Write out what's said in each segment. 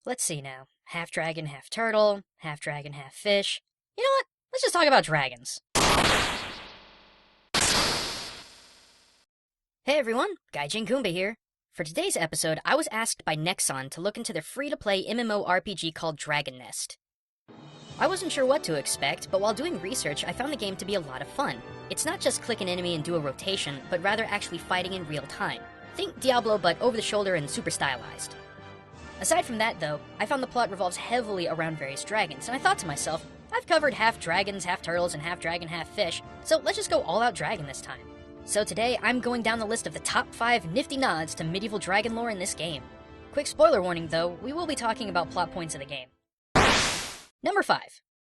Let's see now. Half dragon, half turtle, half dragon, half fish. You know what? Let's just talk about dragons. Hey everyone, Gaijin Goomba here. For today's episode, I was asked by Nexon to look into their free-to-play MMORPG called Dragon Nest. I wasn't sure what to expect, but while doing research, I found the game to be a lot of fun. It's not just click an enemy and do a rotation, but rather actually fighting in real time. Think Diablo, but over the shoulder and super stylized. Aside from that, though, I found the plot revolves heavily around various dragons, and I thought to myself, I've covered half dragons, half turtles, and half dragon, half fish, so let's just go all-out dragon this time. So today, I'm going down the list of the top 5 nifty nods to medieval dragon lore in this game. Quick spoiler warning, though, we will be talking about plot points of the game. Number 5.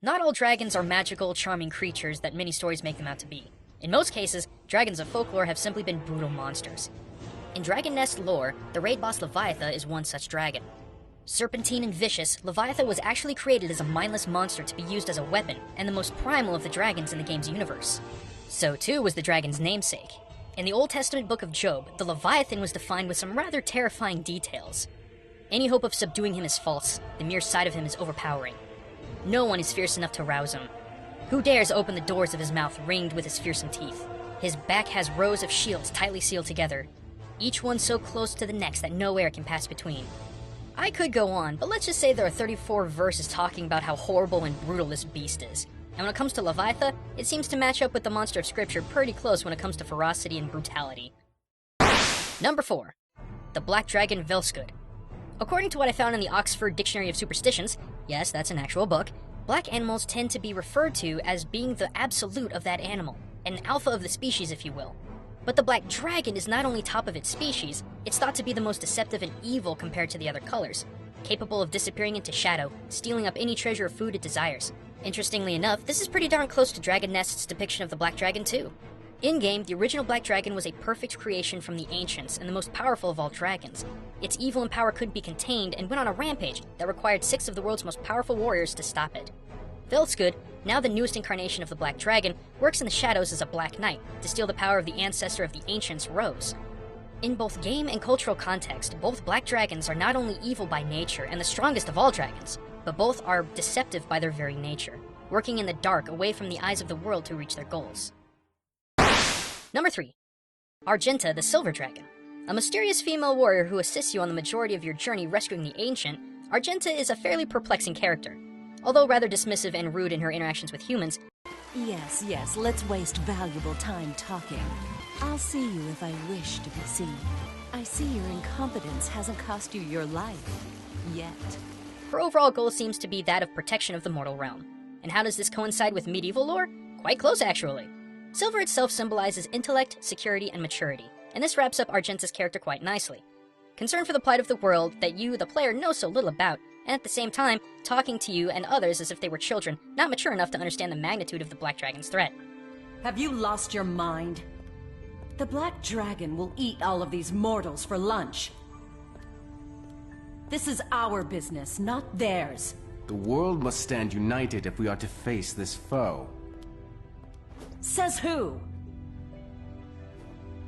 Not all dragons are magical, charming creatures that many stories make them out to be. In most cases, dragons of folklore have simply been brutal monsters. In Dragon Nest lore, the raid boss Leviatha is one such dragon. Serpentine and vicious, Leviatha was actually created as a mindless monster to be used as a weapon, and the most primal of the dragons in the game's universe. So too was the dragon's namesake. In the Old Testament book of Job, the Leviathan was defined with some rather terrifying details. Any hope of subduing him is false, the mere sight of him is overpowering. No one is fierce enough to rouse him. Who dares open the doors of his mouth ringed with his fearsome teeth? His back has rows of shields tightly sealed together, each one so close to the next that no air can pass between. I could go on, but let's just say there are 34 verses talking about how horrible and brutal this beast is. And when it comes to Leviatha, it seems to match up with the monster of scripture pretty close when it comes to ferocity and brutality. Number 4. The Black Dragon Velskud. According to what I found in the Oxford Dictionary of Superstitions, yes, that's an actual book, black animals tend to be referred to as being the absolute of that animal, an alpha of the species, if you will. But the black dragon is not only top of its species, it's thought to be the most deceptive and evil compared to the other colors, capable of disappearing into shadow, stealing up any treasure or food it desires. Interestingly enough, this is pretty darn close to Dragon Nest's depiction of the black dragon too. In-game, the original black dragon was a perfect creation from the ancients and the most powerful of all dragons. Its evil and power couldn't be contained and went on a rampage that required 6 of the world's most powerful warriors to stop it. Velskud, now the newest incarnation of the Black Dragon, works in the shadows as a Black Knight to steal the power of the ancestor of the ancients, Rose. In both game and cultural context, both Black Dragons are not only evil by nature and the strongest of all dragons, but both are deceptive by their very nature, working in the dark away from the eyes of the world to reach their goals. Number 3. Argenta the Silver Dragon. A mysterious female warrior who assists you on the majority of your journey rescuing the ancient, Argenta is a fairly perplexing character. Although rather dismissive and rude in her interactions with humans. Yes, let's waste valuable time talking. I'll see you if I wish to be seen. I see your incompetence hasn't cost you your life. Yet. Her overall goal seems to be that of protection of the mortal realm. And how does this coincide with medieval lore? Quite close, actually. Silver itself symbolizes intellect, security, and maturity, and this wraps up Argenta's character quite nicely. Concerned for the plight of the world that you, the player, know so little about, and at the same time, talking to you and others as if they were children, not mature enough to understand the magnitude of the Black Dragon's threat. Have you lost your mind? The Black Dragon will eat all of these mortals for lunch. This is our business, not theirs. The world must stand united if we are to face this foe. Says who?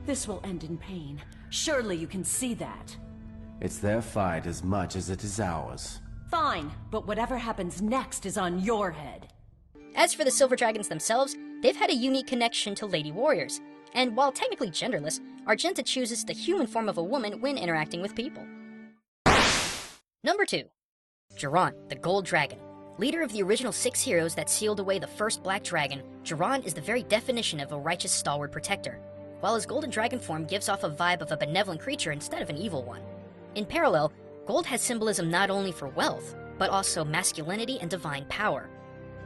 This will end in pain. Surely you can see that. It's their fight as much as it is ours. Fine, but whatever happens next is on your head. As for the Silver Dragons themselves, they've had a unique connection to lady warriors, and while technically genderless, Argenta chooses the human form of a woman when interacting with people. Number 2. Jiran, the Gold Dragon. Leader of the original 6 heroes that sealed away the first Black Dragon, Jiran is the very definition of a righteous stalwart protector, while his golden dragon form gives off a vibe of a benevolent creature instead of an evil one. In parallel, gold has symbolism not only for wealth, but also masculinity and divine power.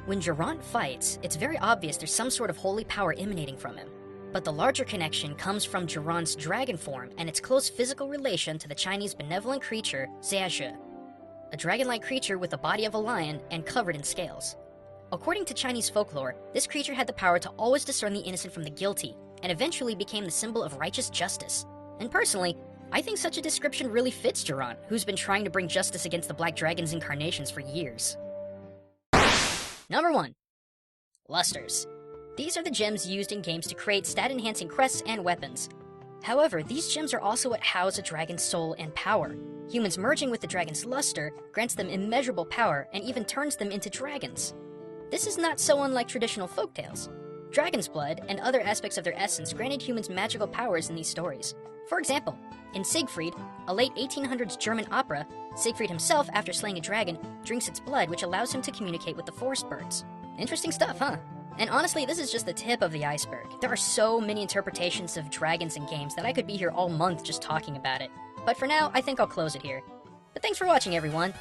When Jiran fights, it's very obvious there's some sort of holy power emanating from him. But the larger connection comes from Jiran's dragon form and its close physical relation to the Chinese benevolent creature, Ziazhe, a dragon-like creature with the body of a lion and covered in scales. According to Chinese folklore, this creature had the power to always discern the innocent from the guilty, and eventually became the symbol of righteous justice. And personally, I think such a description really fits Jiran, who's been trying to bring justice against the Black Dragon's incarnations for years. Number 1. Lusters. These are the gems used in games to create stat-enhancing crests and weapons. However, these gems are also what house a dragon's soul and power. Humans merging with the dragon's luster grants them immeasurable power and even turns them into dragons. This is not so unlike traditional folktales. Dragon's blood and other aspects of their essence granted humans magical powers in these stories. For example, in Siegfried, a late 1800s German opera, Siegfried himself, after slaying a dragon, drinks its blood, which allows him to communicate with the forest birds. Interesting stuff, huh? And honestly, this is just the tip of the iceberg. There are so many interpretations of dragons in games that I could be here all month just talking about it. But for now, I think I'll close it here. But thanks for watching, everyone.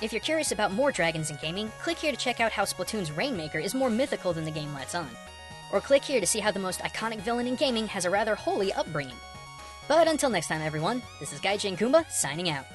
If you're curious about more dragons in gaming, click here to check out how Splatoon's Rainmaker is more mythical than the game lets on. Or click here to see how the most iconic villain in gaming has a rather holy upbringing. But until next time, everyone, this is Gaijin Kumba, signing out.